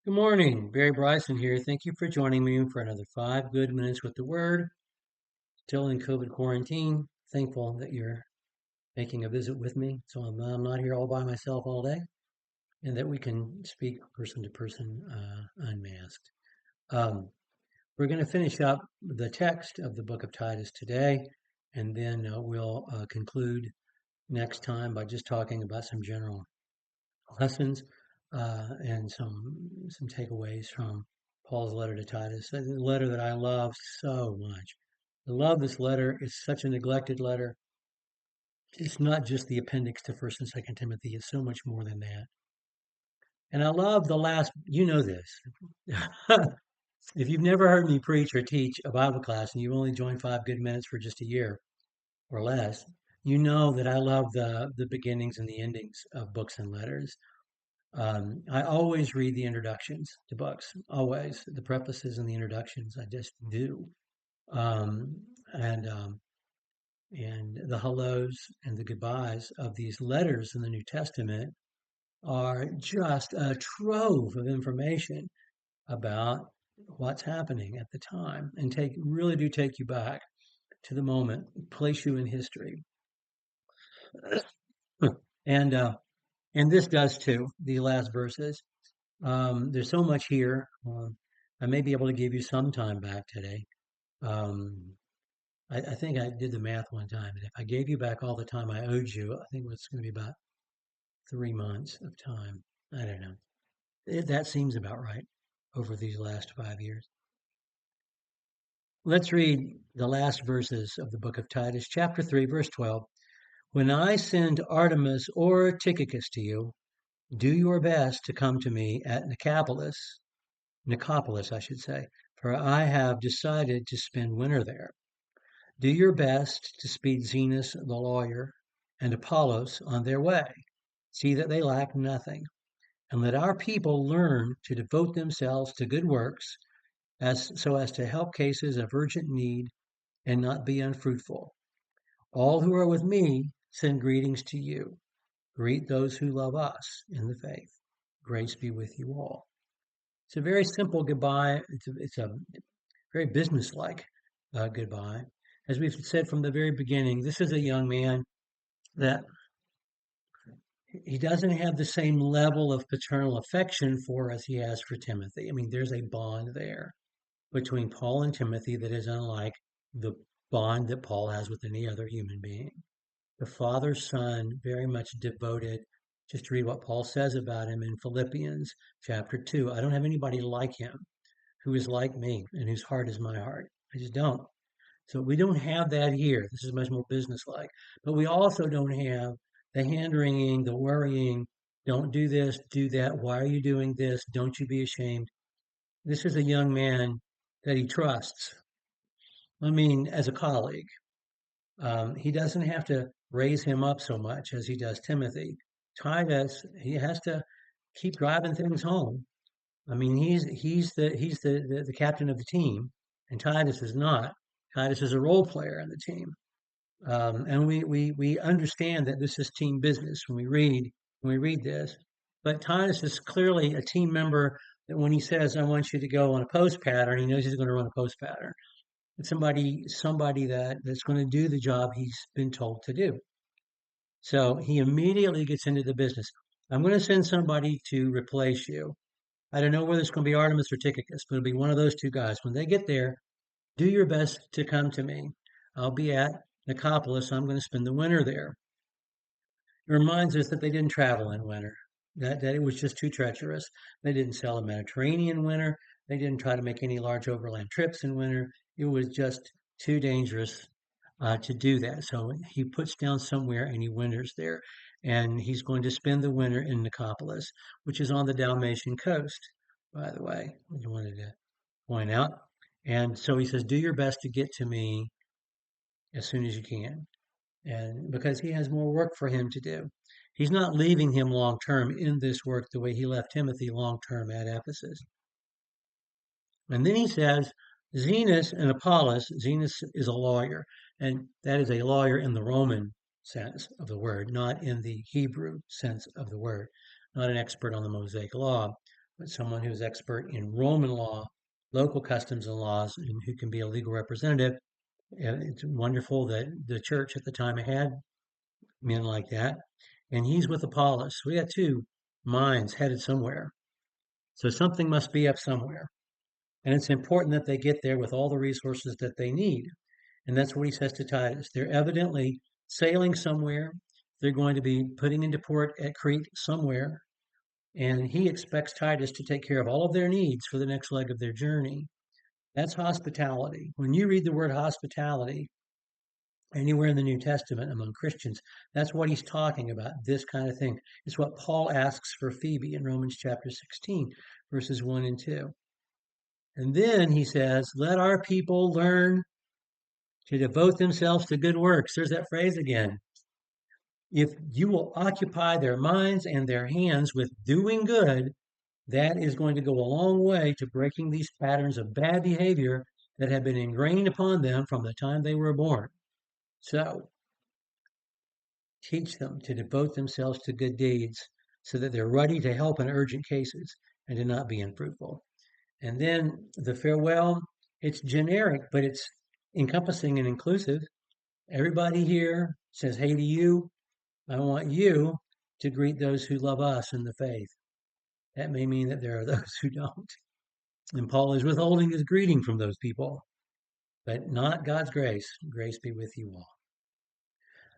Good morning, Barry Bryson here. Thank you for joining me for another 5 good minutes with the Word. Still in COVID quarantine. Thankful that you're making a visit with me, so I'm not here all by myself all day, and that we can speak person to person unmasked. Um, we're going to finish up the text of the book of Titus today, and then we'll conclude next time by just talking about some general lessons and some takeaways from Paul's letter to Titus, a letter that I love so much. I love this letter. It's such a neglected letter. It's not just the appendix to First and Second Timothy. It's so much more than that. And I love the last. You know this. If you've never heard me preach or teach a Bible class, and you've only joined 5 good minutes for just a year or less, you know that I love the beginnings and the endings of books and letters. I always read the introductions to books, always the prefaces and the introductions. I just do, um, and um, and the hellos and the goodbyes of these letters in the New Testament are just a trove of information about what's happening at the time, and take you back to the moment, place you in history, and uh, and this does too. The last verses. There's so much here. I may be able to give you some time back today. Um, I think I did the math one time, and if I gave you back all the time I owed you, I think it's going to be about 3 months of time. I don't know. That seems about right over these last 5 years. Let's read the last verses of the book of Titus, chapter 3, verse 12. When I send Artemas or Tychicus to you, do your best to come to me at Nicopolis, I should say, for I have decided to spend winter there. Do your best to speed Zenas the lawyer and Apollos on their way. See that they lack nothing, and let our people learn to devote themselves to good works, as to help cases of urgent need and not be unfruitful. All who are with me send greetings to you. Greet those who love us in the faith. Grace be with you all. It's a very simple goodbye. It's a very businesslike goodbye. As we've said from the very beginning, this is a young man that he doesn't have the same level of paternal affection for as he has for Timothy. I mean, there's a bond there between Paul and Timothy that is unlike the bond that Paul has with any other human being. The father son, very much devoted. Just read what Paul says about him in Philippians chapter 2. I don't have anybody like him who is like me and whose heart is my heart. I just don't. So we don't have that here. This is much more businesslike. But we also don't have the hand wringing, the worrying, don't do this, do that. Why are you doing this? Don't you be ashamed. This is a young man that he trusts. I mean, as a colleague, he doesn't have to raise him up so much as he does Timothy. Titus, he has to keep driving things home. I mean, he's the captain of the team, and Titus is not. Titus is a role player in the team, and we understand that this is team business when we read this. But Titus is clearly a team member that when he says, "I want you to go on a post pattern," he knows he's going to run a post pattern. It's somebody that's going to do the job he's been told to do. So he immediately gets into the business. I'm going to send somebody to replace you. I don't know whether it's going to be Artemis or Tychicus, but it'll be one of those two guys. When they get there, do your best to come to me. I'll be at Nicopolis. I'm going to spend the winter there. It reminds us that they didn't travel in winter, that it was just too treacherous. They didn't sail the Mediterranean in winter. They didn't try to make any large overland trips in winter. It was just too dangerous to do that. So he puts down somewhere and he winters there. And he's going to spend the winter in Nicopolis, which is on the Dalmatian coast, by the way. I wanted to point out. And so he says, do your best to get to me as soon as you can. And because he has more work for him to do. He's not leaving him long term in this work the way he left Timothy long term at Ephesus. And then he says, Zenas and Apollos, Zenas is a lawyer, and that is a lawyer in the Roman sense of the word, not in the Hebrew sense of the word, not an expert on the Mosaic law, but someone who's expert in Roman law, local customs and laws, and who can be a legal representative. It's wonderful that the church at the time had men like that. And he's with Apollos. We got two minds headed somewhere. So something must be up somewhere. And it's important that they get there with all the resources that they need. And that's what he says to Titus. They're evidently sailing somewhere. They're going to be putting into port at Crete somewhere. And he expects Titus to take care of all of their needs for the next leg of their journey. That's hospitality. When you read the word hospitality anywhere in the New Testament among Christians, that's what he's talking about, this kind of thing. It's what Paul asks for Phoebe in Romans chapter 16, verses 1 and 2. And then he says, let our people learn to devote themselves to good works. There's that phrase again. If you will occupy their minds and their hands with doing good, that is going to go a long way to breaking these patterns of bad behavior that have been ingrained upon them from the time they were born. So, teach them to devote themselves to good deeds so that they're ready to help in urgent cases and to not be unfruitful. And then the farewell, it's generic, but it's encompassing and inclusive. Everybody here says, hey to you. I want you to greet those who love us in the faith. That may mean that there are those who don't. And Paul is withholding his greeting from those people, but not God's grace. Grace be with you all.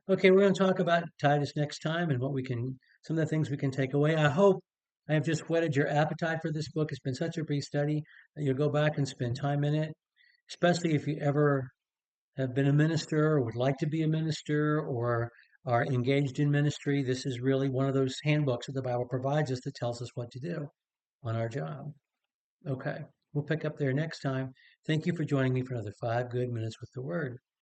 Okay, we're going to talk about Titus next time and some of the things we can take away. I hope I have just whetted your appetite for this book. It's been such a brief study that you'll go back and spend time in it, especially if you ever have been a minister or would like to be a minister or are engaged in ministry. This is really one of those handbooks that the Bible provides us that tells us what to do on our job. Okay, we'll pick up there next time. Thank you for joining me for another 5 good minutes with the Word.